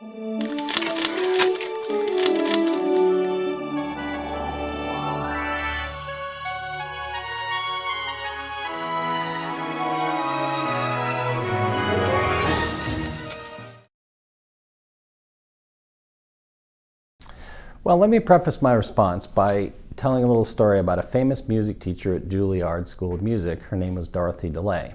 Well, let me preface my response by telling a little story about a famous music teacher at Juilliard School of Music. Her name was Dorothy DeLay.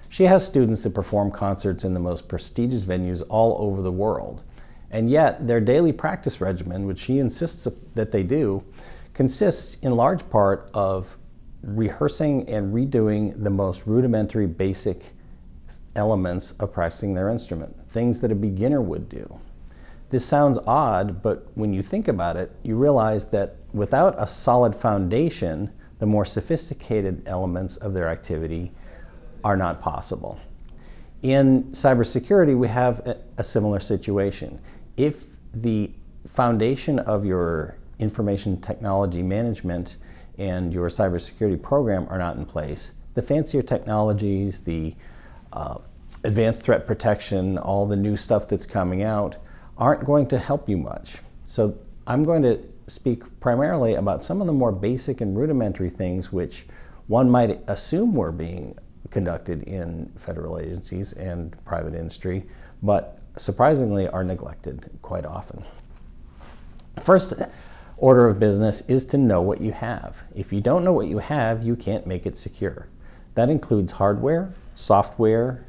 She has students that perform concerts in the most prestigious venues all over the world. And yet, their daily practice regimen, which she insists that they do, consists in large part of rehearsing and redoing the most rudimentary basic elements of practicing their instrument, things that a beginner would do. This sounds odd, but when you think about it, you realize that without a solid foundation, the more sophisticated elements of their activity are not possible. In cybersecurity, we have a similar situation. If the foundation of your information technology management and your cybersecurity program are not in place, the fancier technologies, the advanced threat protection, all the new stuff that's coming out, aren't going to help you much. So I'm going to speak primarily about some of the more basic and rudimentary things which one might assume were being conducted in federal agencies and private industry, but surprisingly are neglected quite often. First order of business is to know what you have. If you don't know what you have, you can't make it secure. That includes hardware, software,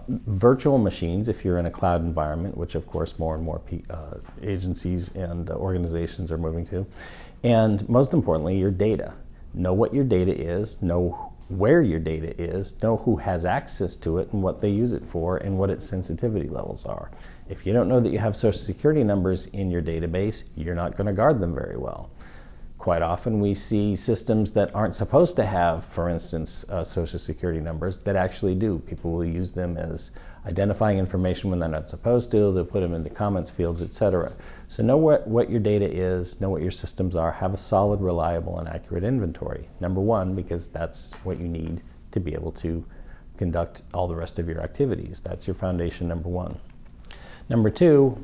virtual machines if you're in a cloud environment, which of course more and more agencies and organizations are moving to. And most importantly, your data. Know what your data is, know where your data is, know who has access to it and what they use it for and what its sensitivity levels are. If you don't know that you have social security numbers in your database, you're not going to guard them very well. Quite often we see systems that aren't supposed to have, for instance, social security numbers that actually do. People will use them as identifying information when they're not supposed to. They'll put them into comments fields, etc. So know what your data is, know what your systems are, have a solid, reliable, and accurate inventory. Number one, because that's what you need to be able to conduct all the rest of your activities. That's your foundation, number one. Number two,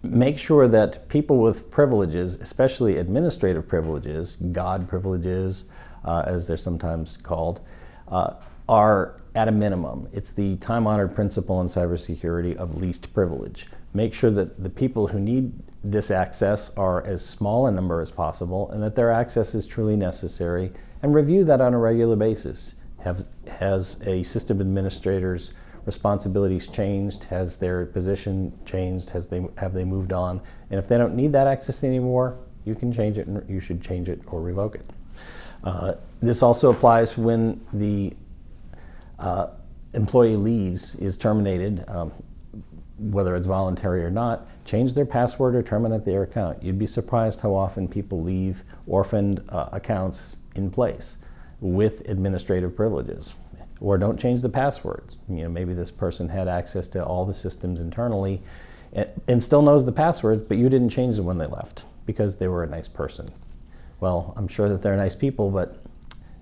make sure that people with privileges, especially administrative privileges, God privileges, as they're sometimes called, are at a minimum. It's the time-honored principle in cybersecurity of least privilege. Make sure that the people who need this access are as small a number as possible and that their access is truly necessary, and review that on a regular basis. Has a system administrator's responsibilities changed? Has their position changed? Have they moved on? And if they don't need that access anymore, you can change it, and you should change it or revoke it. This also applies when the employee leaves, is terminated, whether it's voluntary or not. Change their password or terminate their account. You'd be surprised how often people leave orphaned accounts in place with administrative privileges. Or don't change the passwords. Maybe this person had access to all the systems internally and still knows the passwords, but you didn't change them when they left because they were a nice person. Well, I'm sure that they're nice people, but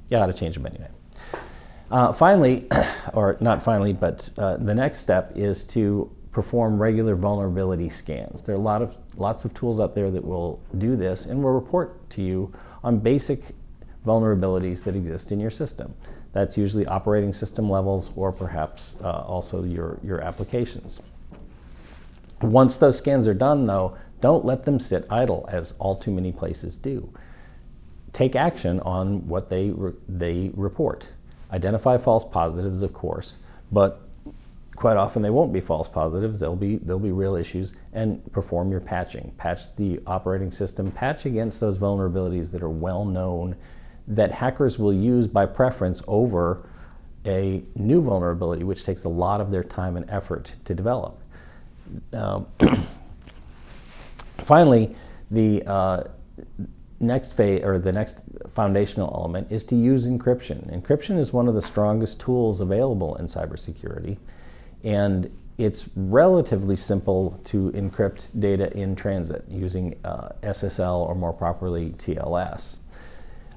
you ought to change them anyway. Finally, or not finally, but the next step is to perform regular vulnerability scans. There are lots of tools out there that will do this and will report to you on basic vulnerabilities that exist in your system. That's usually operating system levels or perhaps also your applications. Once those scans are done, though, don't let them sit idle, as all too many places do. Take action on what they report. Identify false positives, of course, but quite often they won't be false positives. They'll be real issues, and perform your patching. Patch the operating system. Patch against those vulnerabilities that are well known, that hackers will use by preference over a new vulnerability, which takes a lot of their time and effort to develop. Finally, the next phase, or the next foundational element, is to use encryption. Encryption is one of the strongest tools available in cybersecurity, and it's relatively simple to encrypt data in transit using SSL, or more properly TLS.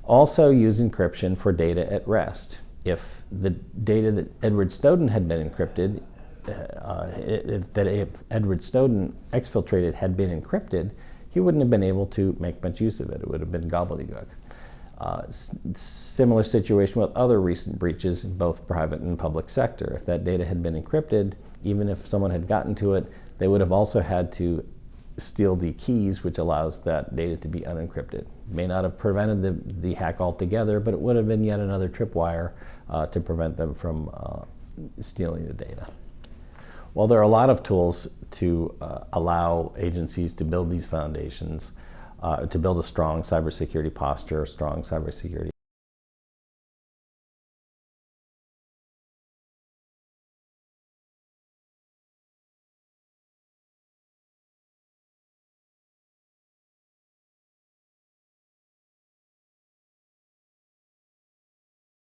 Also use encryption for data at rest. If the data that Edward Snowden had been encrypted, if Edward Snowden exfiltrated had been encrypted, he wouldn't have been able to make much use of it. It would have been gobbledygook. Similar situation with other recent breaches in both private and public sector. If that data had been encrypted, even if someone had gotten to it, they would have also had to steal the keys, which allows that data to be unencrypted. May not have prevented the hack altogether, but it would have been yet another tripwire to prevent them from stealing the data. Well, there are a lot of tools to allow agencies to build these foundations, to build a strong cybersecurity posture, a strong cybersecurity